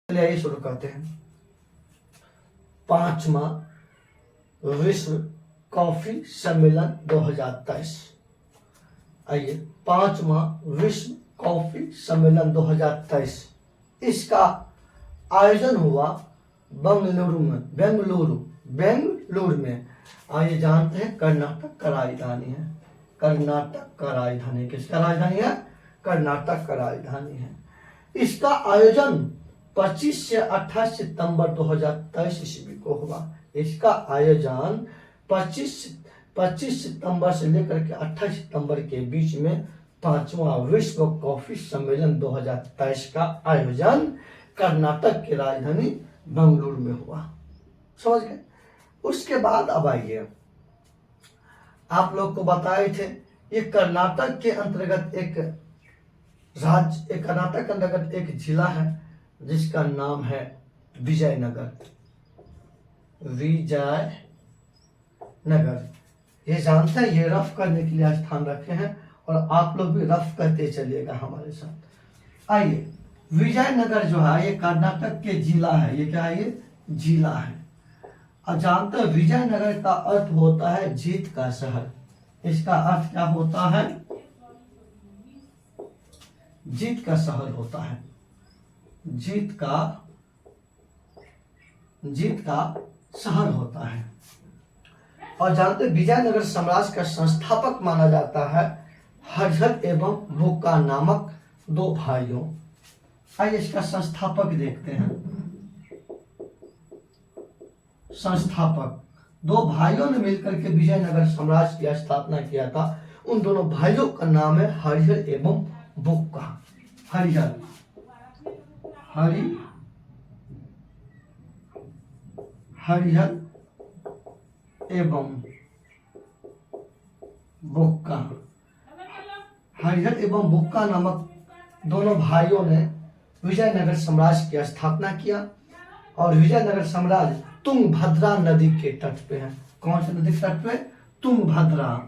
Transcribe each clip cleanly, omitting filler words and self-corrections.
चलिए शुरू करते हैं। 5वां विश्व कॉफी सम्मेलन 2023। आइए, 5वां विश्व कॉफी सम्मेलन 2023 इसका आयोजन हुआ बेंगलुरु में। आइए जानते हैं, कर्नाटक का राजधानी है। कर्नाटक का राजधानी किसका राजधानी है? कर्नाटक का राजधानी है। इसका आयोजन 25 से 28 सितंबर 2023 ईस्वी को हुआ। इसका आयोजन 25 सितंबर से लेकर के 28 सितंबर के बीच में 5वां विश्व कॉफी सम्मेलन 2023 का आयोजन कर्नाटक की राजधानी बेंगलुरु में हुआ। समझ गए? उसके बाद अब आइए, आप लोग को बताए थे ये कर्नाटक के अंतर्गत एक जिला है जिसका नाम है विजयनगर। ये जानते हैं, ये रफ करने के लिए स्थान रखे हैं और आप लोग भी रफ करते चलिएगा हमारे साथ। आइए, विजयनगर जो है ये कर्नाटक के जिला है। ये क्या है? ये जिला है। और जानते हैं विजयनगर का अर्थ होता है जीत का शहर। इसका अर्थ क्या होता है? जीत का शहर होता है। जीत का शहर होता है। और जानते विजयनगर साम्राज्य का संस्थापक माना जाता है हर्षल एवं बुक्का नामक दो भाइयों। आइए इसका संस्थापक देखते हैं। संस्थापक दो भाइयों ने मिलकर के विजयनगर साम्राज्य की स्थापना किया था। उन दोनों भाइयों का नाम है हरिहर एवं बुक्का। हरिहर एवं बुक्का। हरिहर एवं बुक्का नामक दोनों भाइयों ने विजयनगर साम्राज्य की स्थापना किया। और विजयनगर साम्राज्य तुंगभद्रा नदी के तट पे है। कौन सी नदी के तट पे? तुंगभद्रा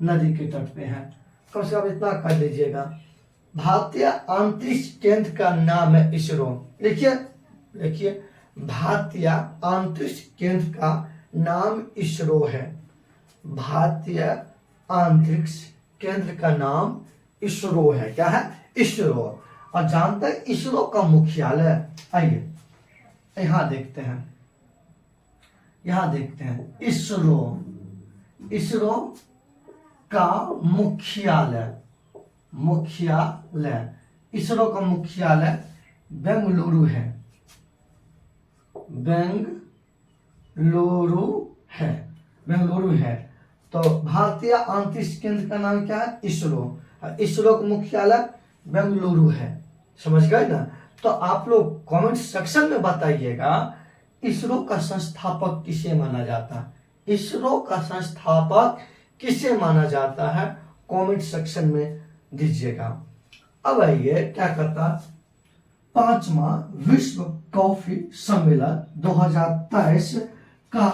नदी के तट पे है। कम से कम इतना कर लीजिएगा। भारतीय अंतरिक्ष केंद्र का नाम है इसरो। देखिए भारतीय अंतरिक्ष केंद्र का नाम इसरो है। भारतीय अंतरिक्ष केंद्र का नाम इसरो है। क्या है? इसरो। और जानते हैं इसरो का मुख्यालय, आइए यहां देखते हैं इसरो का मुख्यालय इसरो का मुख्यालय बेंगलुरु है। तो भारतीय अंतरिक्ष केंद्र का नाम क्या है? इसरो। इसरो का मुख्यालय बेंगलुरु है। समझ गए ना? तो आप लोग कमेंट सेक्शन में बताइएगा इसरो का संस्थापक किसे माना जाता है? इसरो का संस्थापक किसे माना जाता है? कमेंट सेक्शन में दीजिएगा। अब आइए क्या करता, 5वां विश्व कॉफी सम्मेलन 2023 का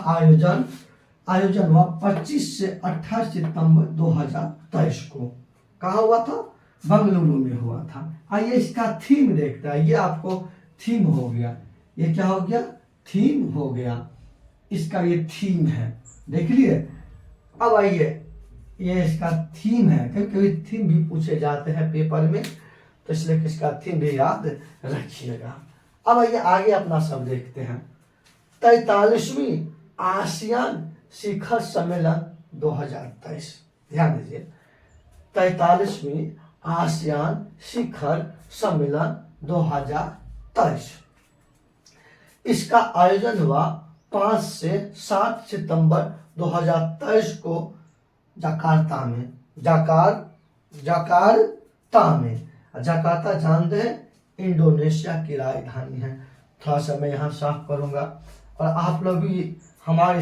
आयोजन हुआ 25 से 28 सितंबर 2023 को। कहाँ हुआ था? बेंगलुरु में हुआ था। आइए इसका थीम देखते हैं। ये आपको थीम हो गया। ये क्या हो गया? थीम हो गया। इसका ये थीम है, देख लिए। अब आइए, ये इसका थीम है। कभी थीम भी पूछे जाते हैं पेपर में, तो इसलिए इसका थीम भी याद रखिएगा। अब आइए आगे अपना सब देखते हैं। 43वीं आसियान शिखर सम्मेलन 2023। ध्यान दीजिए, 43वीं आसियान शिखर सम्मेलन 2023। इसका आयोजन हुआ 5 से 7 सितंबर 2023 को जकार्ता में। जकार्ता जानते हैं इंडोनेशिया की राजधानी है। थोड़ा सा मैं यहाँ साफ करूँगा और आप लोग भी हमारे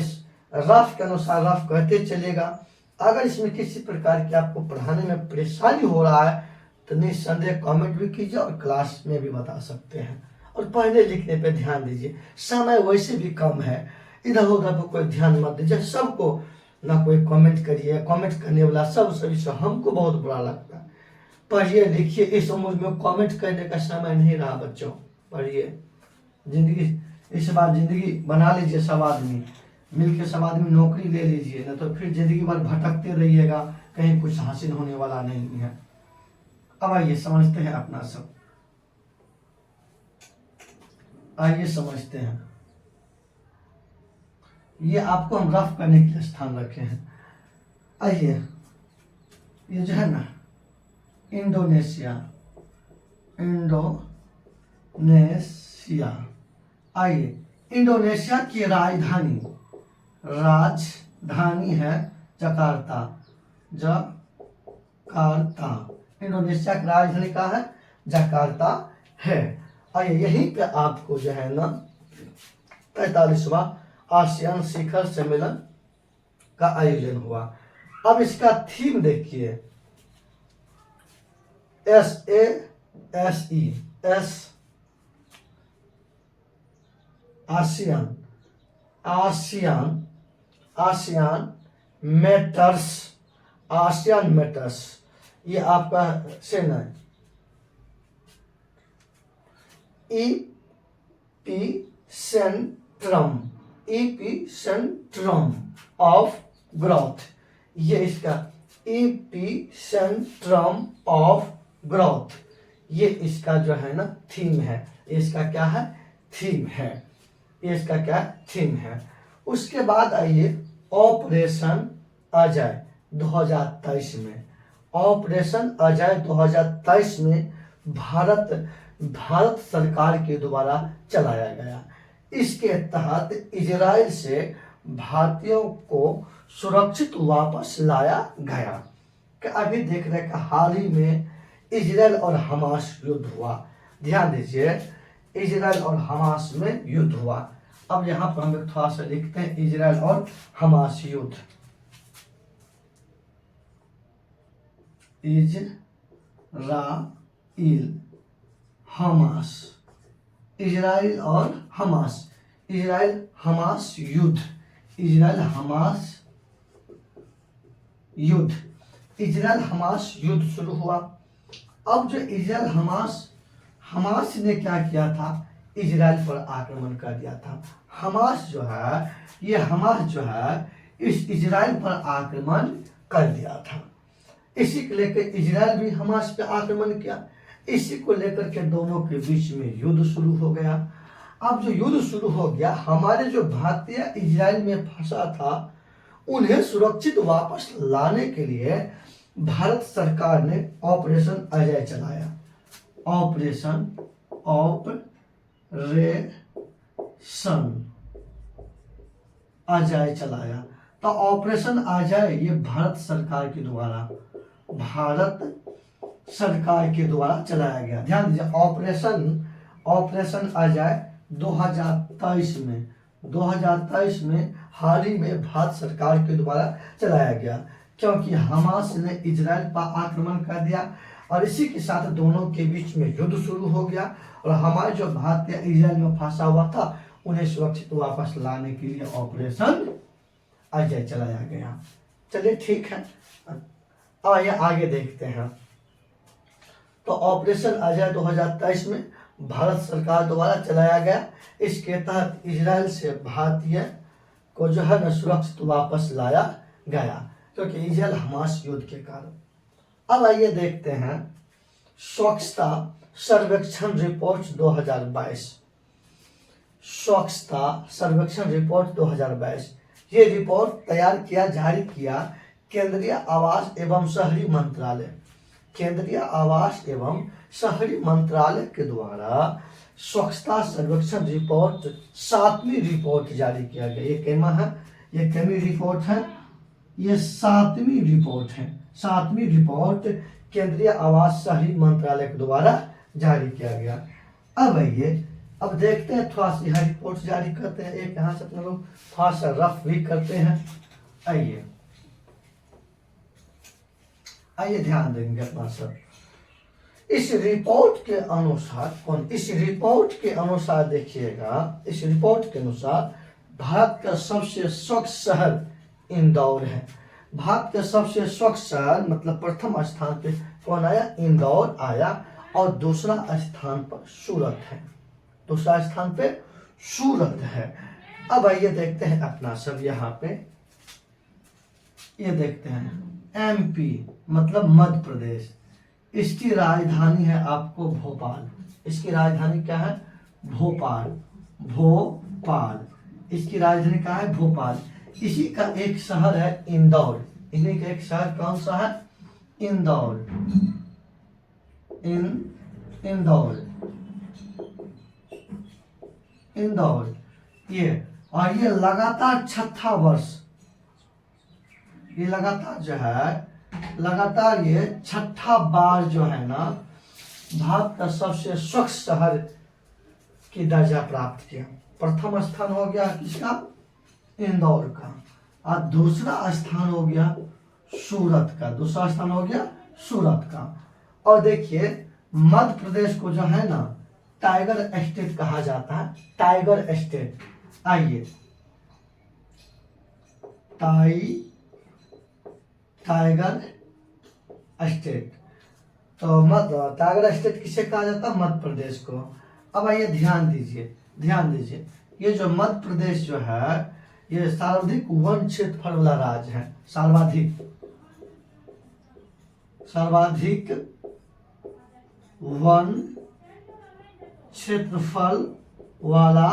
रफ के अनुसार रफ करते चलेगा। अगर इसमें किसी प्रकार की आपको पढ़ाने में परेशानी हो रहा है तो निस्संदेह कमेंट भी कीजिए और क्लास में भी बता सकते हैं। और पढ़ने लिखने पे ध्यान दीजिए। समय वैसे भी कम है, इधर उधर पर कोई ध्यान मत दीजिए। सबको ना कोई कमेंट करिए, कमेंट करने वाला सभी से हमको बहुत बुरा लगता है। पढ़िए लिखिए, इस उम्र में कमेंट करने का समय नहीं रहा बच्चों। पढ़िए, जिंदगी इस बार जिंदगी बना लीजिए, सब आदमी मिलके सब आदमी नौकरी ले लीजिए, ना तो फिर जिंदगी भर भटकते रहिएगा, कहीं कुछ हासिल होने वाला नहीं है। अब आइए समझते हैं अपना सब, आइए समझते हैं। ये आपको हम रफ करने के लिए स्थान रखे हैं। आइए, ये जो है ना इंडोनेशिया, इंडोनेशिया। आइए, इंडोनेशिया की राजधानी है जकार्ता। जकार्ता, इंडोनेशिया की राजधानी कहाँ है? जकार्ता है। आइए, यहीं पे आपको जो है ना 43वां आसियान शिखर सम्मेलन का आयोजन हुआ। अब इसका थीम देखिए, एस आसियान मैटर्स। ये आपका सेना है, एपिसेंट्रम ऑफ ग्रोथ। ये इसका एपिसेंट्रम ऑफ ग्रोथ, ये इसका जो है ना थीम है। इसका क्या है? थीम है। इसका क्या थीम है? उसके बाद आइए ऑपरेशन अजय 2023 में। ऑपरेशन अजय 2023 में भारत सरकार के द्वारा चलाया गया। इसके तहत इजराइल से भारतीयों को सुरक्षित वापस लाया गया। कि अभी देख रहे हैं हाल ही में इजराइल और हमास युद्ध हुआ। ध्यान दीजिए, इजराइल और हमास में युद्ध हुआ। अब यहाँ पर हम थोड़ा सा लिखते हैं, इजराइल और हमास युद्ध। इजराइल और हमास, इजराइल हमास युद्ध, इजराइल हमास युद्ध शुरू हुआ। अब जो इजराइल हमास ने क्या किया था? इजराइल पर आक्रमण कर दिया था। हमास जो है इस इजराइल पर आक्रमण कर दिया था। इसी को लेकर इजराइल भी हमास पे आक्रमण किया। इसी को लेकर के दोनों के बीच में युद्ध शुरू हो गया। अब जो युद्ध शुरू हो गया, हमारे जो भारतीय इजराइल में फंसा था उन्हें सुरक्षित वापस लाने के लिए भारत सरकार ने ऑपरेशन अजय चलाया। ऑपरेशन अजय चलाया। तो ऑपरेशन अजय ये भारत सरकार के द्वारा चलाया गया। ध्यान दीजिए, ऑपरेशन अजय 2023 में हाल ही में भारत सरकार के द्वारा चलाया गया, क्योंकि हमास ने इजराइल पर आक्रमण कर दिया और इसी के साथ दोनों के बीच में युद्ध शुरू हो गया। और हमारे जो भारतीय इजराइल में फंसा हुआ था उन्हें सुरक्षित वापस लाने के लिए ऑपरेशन अजय चलाया गया। चलिए ठीक है, आइए आगे देखते हैं। तो ऑपरेशन अजय 2023 में भारत सरकार द्वारा चलाया गया। इसके तहत इजराइल से भारतीय को जो है न सुरक्षित वापस लाया गया, क्योंकि इजराइल हमास युद्ध के कारण। अब आइए देखते हैं स्वच्छता सर्वेक्षण रिपोर्ट 2022। स्वच्छता सर्वेक्षण रिपोर्ट 2022 ये रिपोर्ट तैयार किया, जारी किया केंद्रीय आवास एवं शहरी मंत्रालय, केंद्रीय आवास एवं शहरी मंत्रालय के द्वारा स्वच्छता सर्वेक्षण रिपोर्ट 7वीं रिपोर्ट जारी किया गया। ये केमा है, ये केमी रिपोर्ट है, ये 7वीं रिपोर्ट है। 7वीं रिपोर्ट केंद्रीय आवास शहरी मंत्रालय के द्वारा जारी किया गया। अब आइए, अब देखते हैं, थोड़ा सी यह रिपोर्ट जारी करते हैं। एक यहाँ से अपने लोग थोड़ा सा रफ भी करते हैं। आइए ध्यान देंगे अपना सब। इस रिपोर्ट के अनुसार देखिएगा, इस रिपोर्ट के अनुसार भारत का सबसे स्वच्छ शहर इंदौर है। भारत का सबसे स्वच्छ शहर मतलब प्रथम स्थान पे कौन आया, इंदौर आया, और दूसरा स्थान पर सूरत है, दूसरा स्थान पे सूरत है। अब आइए देखते हैं अपना सब यहाँ पे, ये देखते हैं एमपी मतलब मध्य प्रदेश, इसकी राजधानी है आपको भोपाल, इसकी राजधानी क्या है, भोपाल, भोपाल, इसकी राजधानी क्या है, भोपाल। इसी का एक शहर है इंदौर, इन्हीं का एक शहर कौन सा है, इंदौर, इंदौर, इंदौर ये, और ये लगातार छठा वर्ष, ये लगातार जो है, लगातार ये छठा बार जो है ना भारत का सबसे स्वच्छ शहर की दर्जा प्राप्त किया। प्रथम स्थान हो गया किसका, इंदौर का, और दूसरा स्थान हो गया सूरत का, दूसरा स्थान हो गया सूरत का। और देखिए मध्य प्रदेश को जो है ना टाइगर स्टेट कहा जाता है, टाइगर स्टेट। आइए टाइगर स्टेट, तो टाइगर स्टेट किसे कहा जाता है, मध्य प्रदेश को। अब आइए ध्यान दीजिए, ध्यान दीजिए, ये जो मध्य प्रदेश जो है ये सर्वाधिक वन क्षेत्रफल वाला राज्य है, सर्वाधिक वन क्षेत्रफल वाला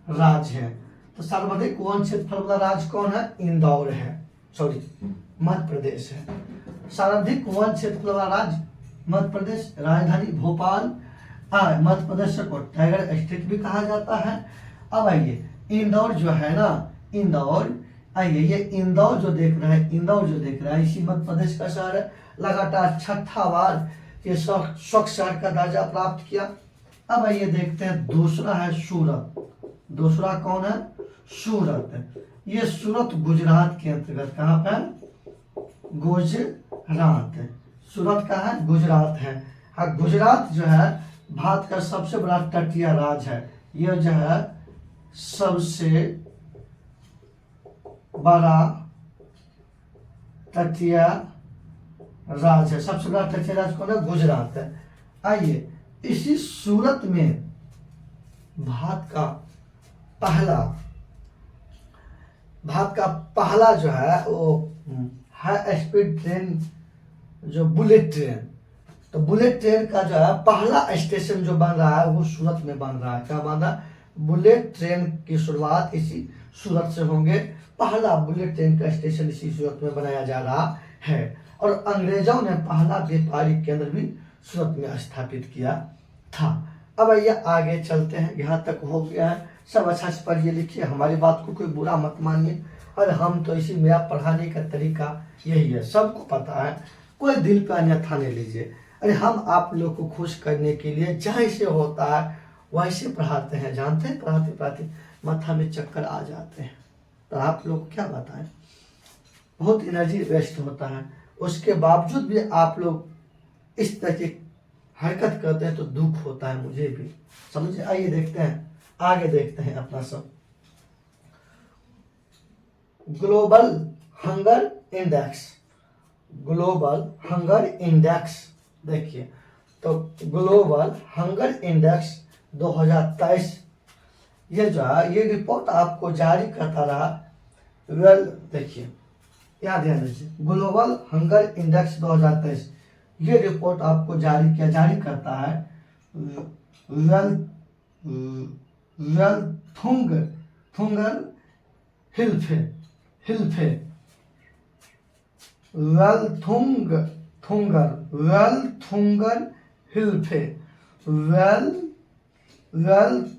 राज्य है। तो सर्वाधिक वन क्षेत्रफल वाला राज्य कौन है, इंदौर है, सॉरी मध्य प्रदेश है। सर्वाधिक वन क्षेत्रफल वाला राज्य मध्य प्रदेश, राजधानी भोपाल, मध्य प्रदेश को टाइगर स्टेट भी कहा जाता है। अब आइए इंदौर जो है ना, इंदौर, आइए ये इंदौर जो देख रहे हैं, इंदौर जो देख रहा है इसी मध्य प्रदेश का शहर है, लगातार छठा बार ये स्वच्छ शहर का दर्जा प्राप्त किया। अब आइए देखते हैं दूसरा है सूरत, दूसरा कौन है, सूरत। ये सूरत गुजरात के अंतर्गत, कहाँ पे, गुजरात, सूरत का है, गुजरात है। हाँ, गुजरात जो है भारत का सबसे बड़ा तटीय राज्य है, यह जो है सबसे बड़ा तटीय राज्य है, सबसे बड़ा तटीय राज्य कौन है, गुजरात है। आइए इसी सूरत में भारत का पहला जो है वो हाई स्पीड ट्रेन, जो बुलेट ट्रेन, तो बुलेट ट्रेन का जो है पहला स्टेशन जो बन रहा है वो सूरत में बन रहा है। क्या बन रहा है, बुलेट ट्रेन की शुरुआत इसी सूरत से होंगे, पहला बुलेट ट्रेन का स्टेशन इसी सूरत में बनाया जा रहा है। और अंग्रेजों ने पहला व्यापारिक केंद्र भी सूरत में स्थापित किया था। अब आइए आगे चलते हैं, यहाँ तक हो गया है, सब अच्छा से पढ़िए लिखिए, हमारी बात को कोई बुरा मत मानिए। अरे हम तो इसी, मेरा पढ़ाने का तरीका यही है, सबको पता है, कोई दिल पे अन्यथा नहीं लीजिए। अरे हम आप लोग को खुश करने के लिए जैसे होता है वैसे पढ़ाते हैं, जानते हैं, पढ़ाते पढ़ाते माथा में चक्कर आ जाते हैं, तो आप लोग को क्या बताएं, बहुत एनर्जी वेस्ट होता है, उसके बावजूद भी आप लोग इस तरह की हरकत करते हैं तो दुख होता है मुझे भी, समझे। आइए देखते हैं, आगे देखते हैं अपना सब, global hunger index, global hunger index देखिए, तो ग्लोबल हंगर इंडेक्स 2023 ये जो है ये रिपोर्ट आपको जारी करता रहा। वेल देखिए, क्या ध्यान दीजिए, ग्लोबल हंगर इंडेक्स 2023 ये रिपोर्ट आपको जारी करता है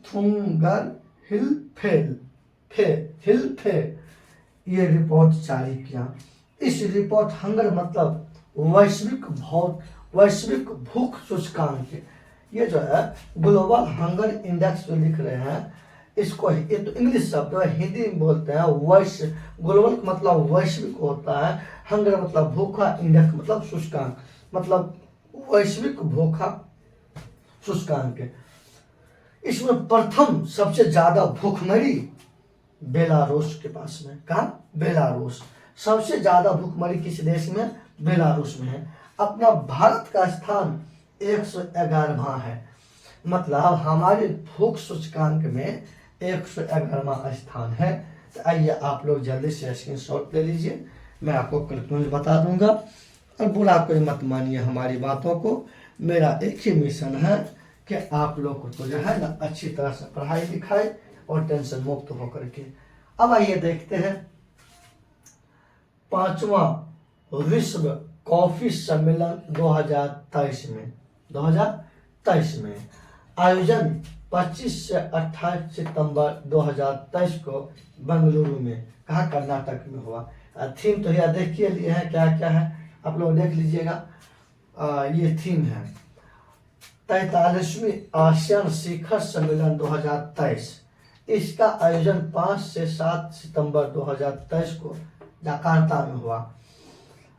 थुंगर हिल्फे हिल्फे ये रिपोर्ट जारी किया। इस रिपोर्ट हंगर मतलब वैश्विक भूख सूचकांक, ये जो है ग्लोबल हंगर इंडेक्स जो लिख रहे हैं इसको, ये तो इंग्लिश शब्द है, हिंदी में बोलते हैं वैश्व, ग्लोबल मतलब वैश्विक होता है, हंगर मतलब भूखा, इंडेक्स मतलब सूचकांक, मतलब वैश्विक भूखा सूचकांक। इसमें प्रथम सबसे ज्यादा भूखमरी बेलारूस के पास में, कहा, बेलारूस सबसे ज्यादा भूखमरी किस देश में, बेलारूस में है। अपना भारत का स्थान 111वां है, मतलब हमारे भूख सूचकांक में 111वां स्थान है। तो आइए आप लोग जल्दी से स्क्रीनशॉट ले लीजिए, मैं आपको कंक्लूजन बता दूंगा। और बुरा कोई मत मानिए हमारी बातों को, मेरा एक ही मिशन है कि आप लोग को जो है ना अच्छी तरह से पढ़ाई लिखाई और टेंशन मुक्त होकर के। अब आइए देखते हैं 5वां विश्व कॉफी सम्मेलन 2023 में आयोजन 25 से 28 सितंबर 2023 को बेंगलुरु में, कहा कर्नाटक में हुआ। थीम तो यह देखिए लिए हैं क्या क्या है, आप लोग देख लीजिएगा। ये थीम है 43वीं आसियान शिखर सम्मेलन 2023। इसका आयोजन 5 से 7 सितंबर 2023 को जकार्ता में हुआ।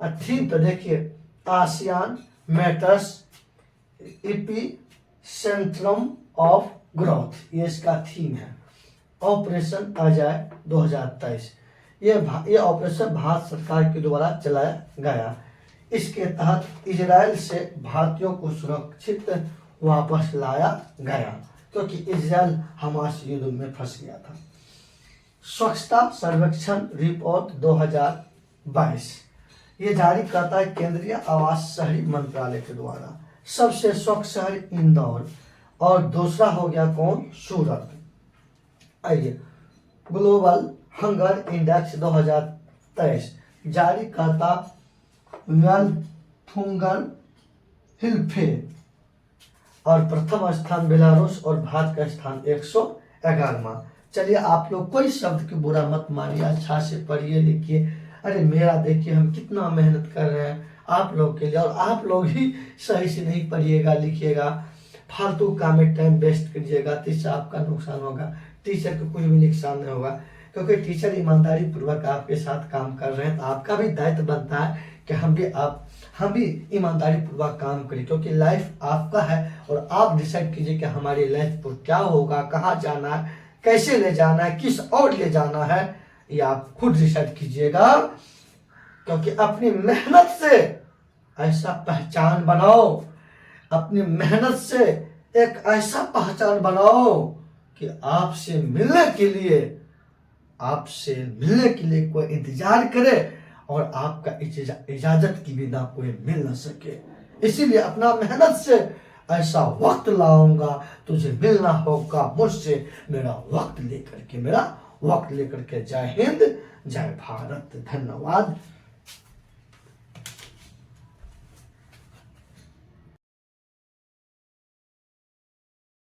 थीम तो देखिए, ASEAN matters EP Centrum of growth, ये इसका थीम है। ऑपरेशन अजय 2023, ये ऑपरेशन भारत सरकार के द्वारा चलाया गया। इसके तहत इजराइल से भारतीयों को सुरक्षित वापस लाया गया, क्योंकि इजराइल हमास युद्ध में फंस गया था। स्वच्छता सर्वेक्षण रिपोर्ट 2022, ये जारी करता है केंद्रीय आवास शहरी मंत्रालय के द्वारा। सबसे स्वच्छ शहर इंदौर और दूसरा हो गया कौन, सूरत। आइए ग्लोबल हंगर इंडेक्स 2023 जारी करता वेल्फुंगर हिल्फे, और प्रथम स्थान बेलारूस और भारत का स्थान 111वां। चलिए आप लोग कोई शब्द की बुरा मत मानिए, अच्छा से पढ़िए लिखिए। अरे मेरा देखिए हम कितना मेहनत कर रहे हैं आप लोग के लिए, और आप लोग ही सही से नहीं पढ़िएगा लिखिएगा, फालतू काम में टाइम वेस्ट कीजिएगा तो इससे आपका नुकसान होगा, टीचर को कुछ भी नुकसान नहीं होगा। क्योंकि टीचर ईमानदारी पूर्वक आपके साथ काम कर रहे हैं, तो आपका भी दायित्व बनता है कि हम भी ईमानदारी पूर्वक काम करें, क्योंकि लाइफ आपका है और आप डिसाइड कीजिए कि हमारी लाइफ को क्या होगा, कहाँ जाना है, कैसे ले जाना है, किस और ले जाना है, ये आप खुद डिसाइड कीजिएगा। क्योंकि अपनी मेहनत से ऐसा पहचान बनाओ, अपनी मेहनत से एक ऐसा पहचान बनाओ कि आपसे मिलने के लिए कोई इंतजार करे और आपका इजाजत की बिना कोई मिल न सके। इसीलिए अपना मेहनत से ऐसा वक्त लाऊंगा, तुझे मिलना होगा मुझसे, मेरा वक्त लेकर के जय हिंद जय भारत। धन्यवाद।